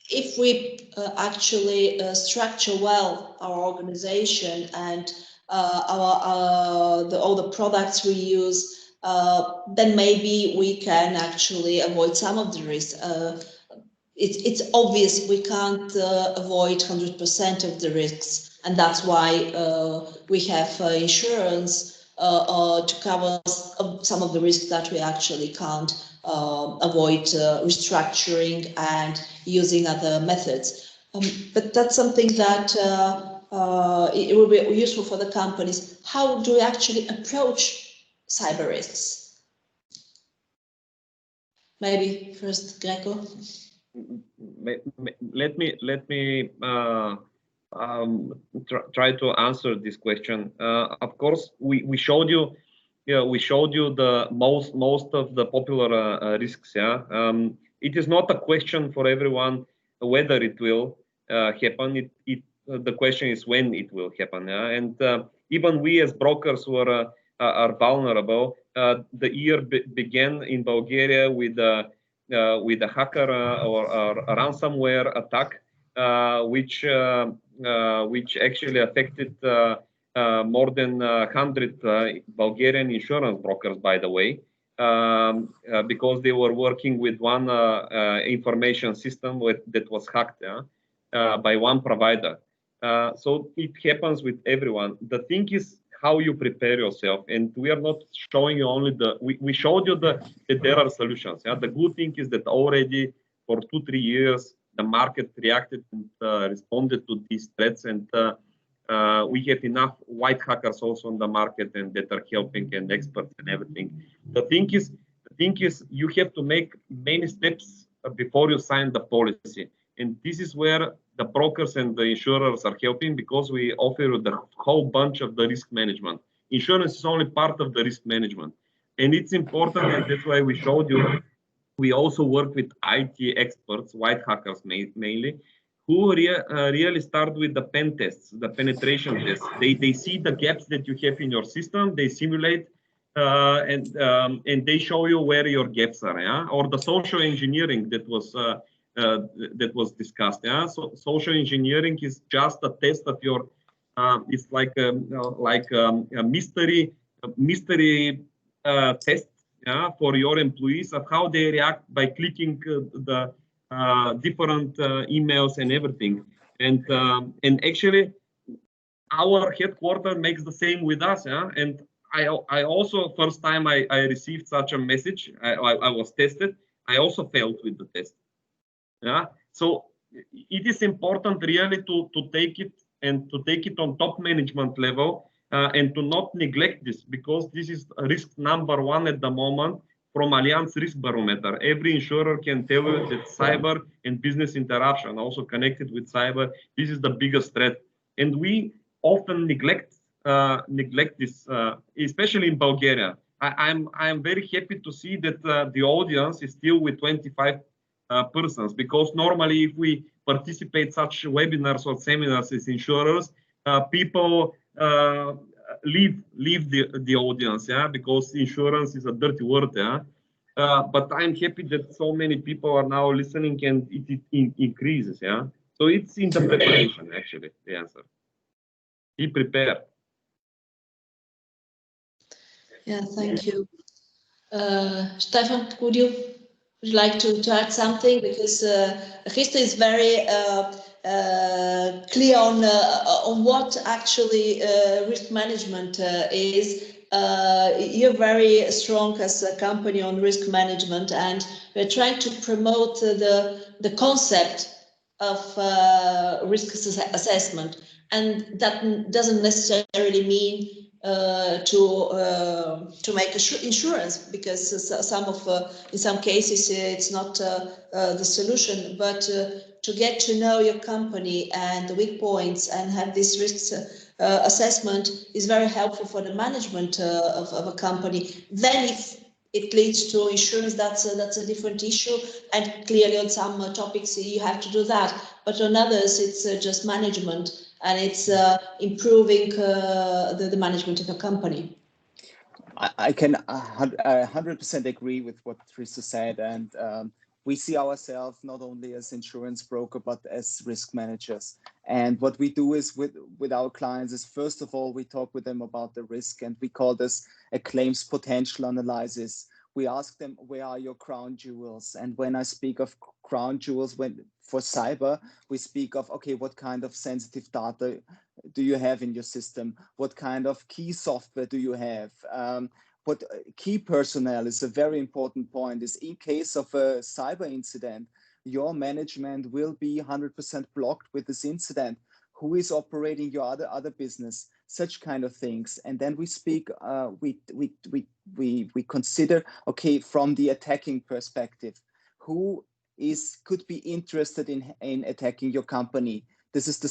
if we actually structure well our organization and all the products we use, then maybe we can actually avoid some of the risks. It's obvious we can't avoid 100% of the risks, and that's why we have insurance to cover some of the risks that we actually can't avoid restructuring and using other methods. But that's something that it will be useful for the companies. How do we actually approach cyber risks? Maybe first, GreCo. Let me try to answer this question. Of course, we showed you. Yeah, we showed you the most of the popular risks. Yeah, it is not a question for everyone whether it will happen. The question is when it will happen. Yeah, and even we as brokers who are vulnerable. The year began in Bulgaria with a hacker or a ransomware attack, which actually affected more than 100 Bulgarian insurance brokers, by the way, because they were working with one information system that was hacked by one provider. So it happens with everyone. The thing is how you prepare yourself, and we are not showing you only we showed you that there are solutions. Yeah? The good thing is that already for 2-3 years the market reacted and responded to these threats, and we have enough white hackers also on the market and that are helping, and experts and everything. The thing is you have to make many steps before you sign the policy. And this is where the brokers and the insurers are helping, because we offer the whole bunch of the risk management. Insurance is only part of the risk management. And it's important, and that's why we showed you. We also work with IT experts, white hackers mainly, who really start with the pen tests, the penetration tests. They see the gaps that you have in your system, they simulate, and they show you where your gaps are, yeah? Or the social engineering that was discussed, yeah? So social engineering is just a test of your, it's like a mystery test, yeah, for your employees of how they react by clicking the different emails and everything, and actually our headquarters makes the same with us, yeah. And I also, first time I received such a message, I was tested. I also failed with the test, yeah. So it is important really to take it, and to take it on top management level, and to not neglect this, because this is risk number one at the moment from Allianz Risk Barometer. Every insurer can tell you that cyber and business interruption, also connected with cyber, this is the biggest threat. And we often neglect this, especially in Bulgaria. I'm very happy to see that the audience is still with 25 persons, because normally if we participate such webinars or seminars as insurers, people leave the audience, yeah, because insurance is a dirty word, yeah. But I'm happy that so many people are now listening and it increases, yeah. So it's in the preparation, actually, the answer. Be prepared. Yeah, thank you. Stefan, would you like to add something? Because Christo is very clear on what actually risk management is. You're very strong as a company on risk management, and we're trying to promote the concept of risk assessment, and that doesn't necessarily mean to make insurance, because in some cases it's not the solution, but to get to know your company and the weak points and have this risk assessment is very helpful for the management of a company. Then if it leads to insurance, that's a different issue, and clearly on some topics you have to do that, but on others it's just management, and it's improving the management of a company. I can 100% agree with what Teresa said, and we see ourselves not only as insurance broker but as risk managers. And what we do is with our clients is, first of all, we talk with them about the risk, and we call this a claims potential analysis. We ask them, where are your crown jewels? And when I speak of crown jewels, for cyber, we speak of, okay, what kind of sensitive data do you have in your system? What kind of key software do you have? What key personnel is a very important point, is in case of a cyber incident, your management will be 100% blocked with this incident. Who is operating your other business? Such kind of things. And then we speak, we consider, okay, from the attacking perspective, who could be interested in attacking your company? This is the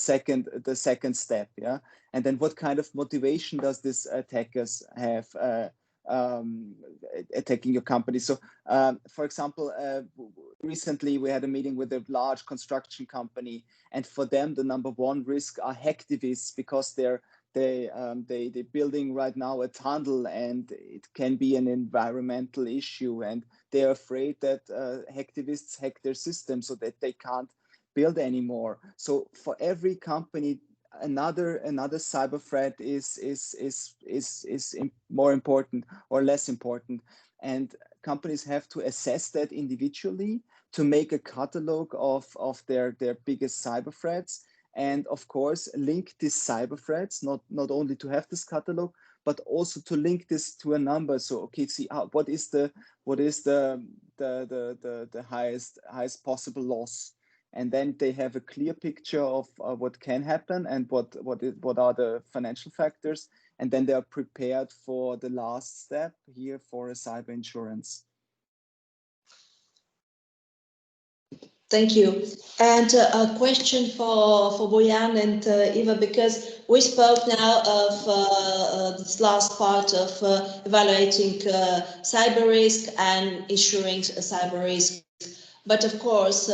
second step, yeah. And then what kind of motivation does this attackers have attacking your company? So, for example, recently we had a meeting with a large construction company, and for them the number one risk are hacktivists, because they're building right now a tunnel, and it can be an environmental issue, and they're afraid that hacktivists hack their system so that they can't build anymore. So for every company, another cyber threat is more important or less important, and companies have to assess that individually to make a catalog of their biggest cyber threats. And of course, link these cyber threats, not only to have this catalog, but also to link this to a number. So, okay, see what is the highest possible loss, and then they have a clear picture of what can happen and what are the financial factors, and then they are prepared for the last step here for a cyber insurance. Thank you. And a question for Bojan and Eva, because we spoke now of this last part of evaluating cyber risk and ensuring cyber risk. But of course,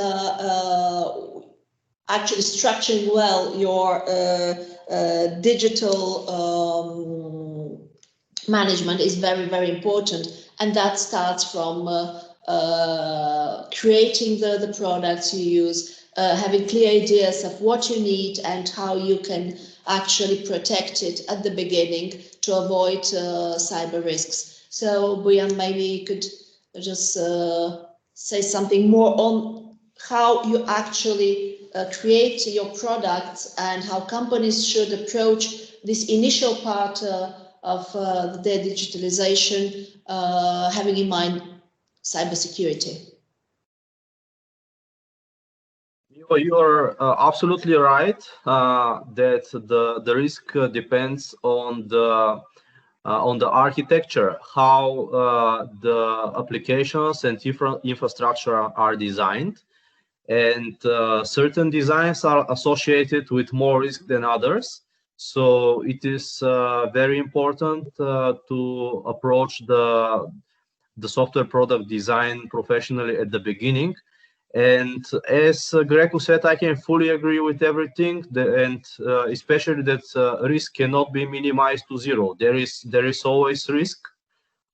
actually structuring well your digital management is very, very important. And that starts from creating the products you use, having clear ideas of what you need and how you can actually protect it at the beginning to avoid cyber risks. So Bojan, maybe you could just say something more on how you actually create your products and how companies should approach this initial part of their digitalization, having in mind cybersecurity. You are absolutely right that the risk depends on the on the architecture, how the applications and infrastructure are designed. And certain designs are associated with more risk than others. So it is very important to approach the software product design professionally at the beginning. And as GreCo said, I can fully agree with everything, and especially that risk cannot be minimized to zero. There is always risk,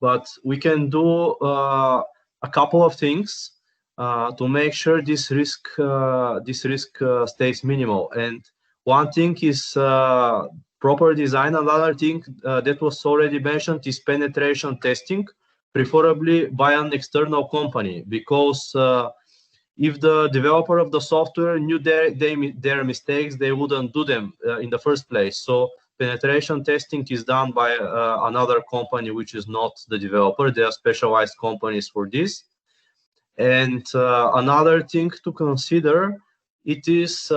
but we can do a couple of things to make sure this risk stays minimal. And one thing is proper design. Another thing that was already mentioned is penetration testing, preferably by an external company, because if the developer of the software knew their mistakes, they wouldn't do them in the first place. So penetration testing is done by another company, which is not the developer. There are specialized companies for this. And another thing to consider, it is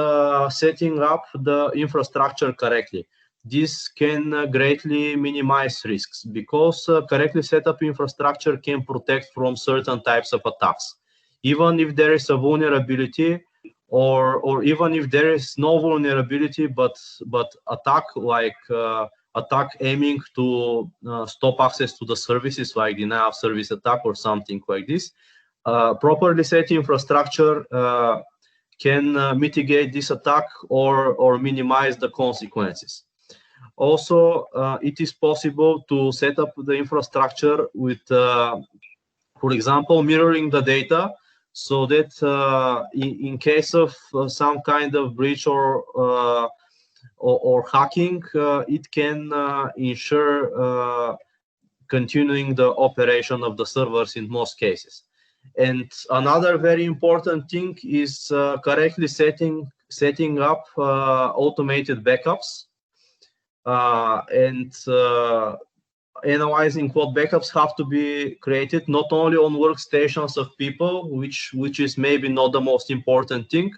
setting up the infrastructure correctly. This can greatly minimize risks, because correctly set up infrastructure can protect from certain types of attacks. Even if there is a vulnerability, or even if there is no vulnerability, but attack aiming to stop access to the services, like denial of service attack or something like this, properly set infrastructure can mitigate this attack or minimize the consequences. Also, it is possible to set up the infrastructure with, for example, mirroring the data, so that in case of some kind of breach or hacking, it can ensure continuing the operation of the servers in most cases. And another very important thing is correctly setting up automated backups and analyzing what backups have to be created, not only on workstations of people, which is maybe not the most important thing,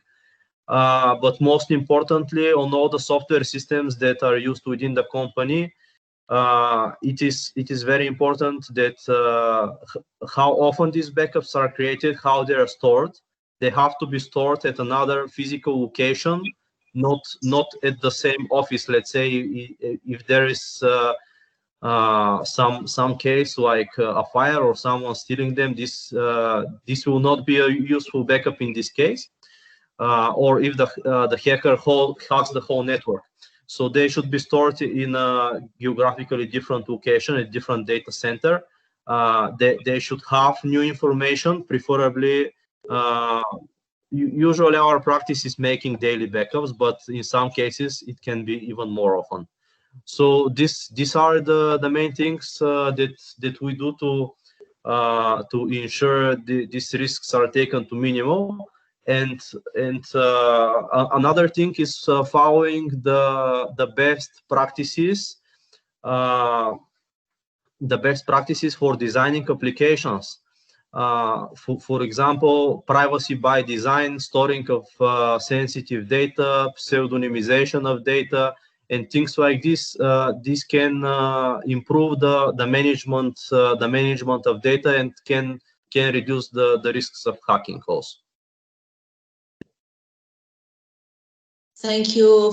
but most importantly on all the software systems that are used within the company. It is very important that how often these backups are created, how they are stored. They have to be stored at another physical location, not at the same office. Let's say if there is some case like a fire or someone stealing them, this will not be a useful backup in this case, or if the hacker hacks the whole network. So they should be stored in a geographically different location, a different data center. They should have new information, preferably. Usually our practice is making daily backups, but in some cases it can be even more often. So these are the main things that we do to ensure these risks are taken to minimum. And another thing is following the best practices, for designing applications. For example, privacy by design, storing of sensitive data, pseudonymization of data, and things like this. This can improve the management of data, and can reduce the risks of hacking also. Thank you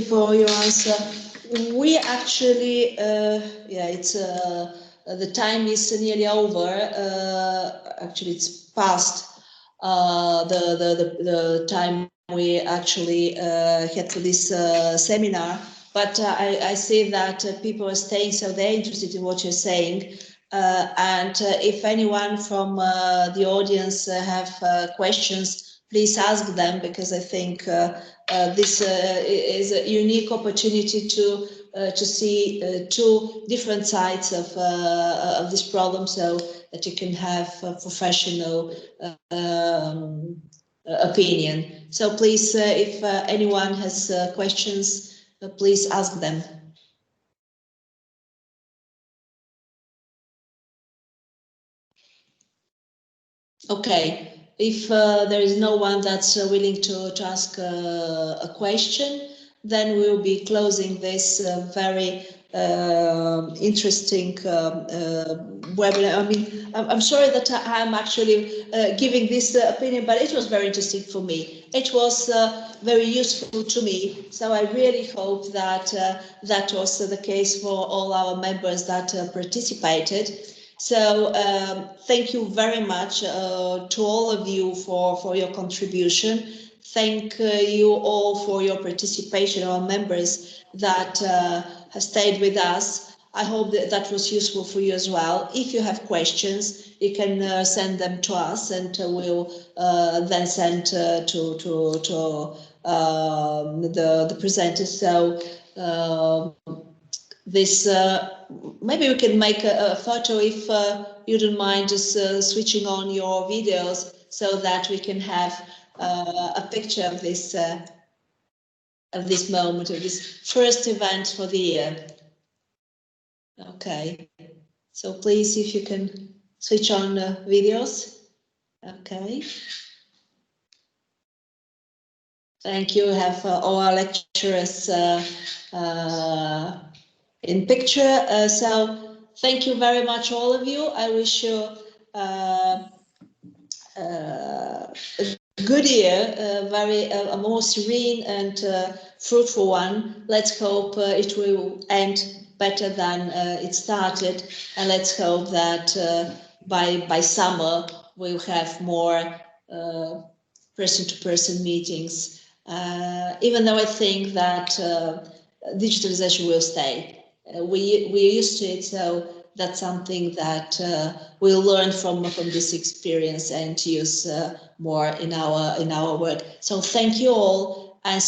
for your answer. We actually, it's the time is nearly over. Actually, it's past the time we actually had for this seminar. But I see that people are staying, so they're interested in what you're saying. And if anyone from the audience have questions, please ask them, because I think this is a unique opportunity to see two different sides of this problem, so that you can have a professional opinion. So please, if anyone has questions, please ask them. Okay. If there is no one that's willing to ask a question, then we'll be closing this very interesting webinar. I mean, I'm sorry that I'm actually giving this opinion, but it was very interesting for me. It was very useful to me. So I really hope that that was the case for all our members that participated. So thank you very much to all of you for your contribution. Thank you all for your participation, our members that have stayed with us. I hope that that was useful for you as well. If you have questions, you can send them to us, and we'll then send to the presenters. So this maybe we can make a photo, if you don't mind, just switching on your videos so that we can have a picture of this moment, of this first event for the year. Okay, so please, if you can switch on videos. Okay. Thank you. We have all our lecturers in picture. So thank you very much, all of you. I wish you a good year, a more serene and fruitful one. Let's hope it will end better than it started, and let's hope that by summer we'll have more person-to-person meetings. Even though I think that digitalization will stay. We're used to it, so that's something that we'll learn from this experience and use more in our work. So thank you all, and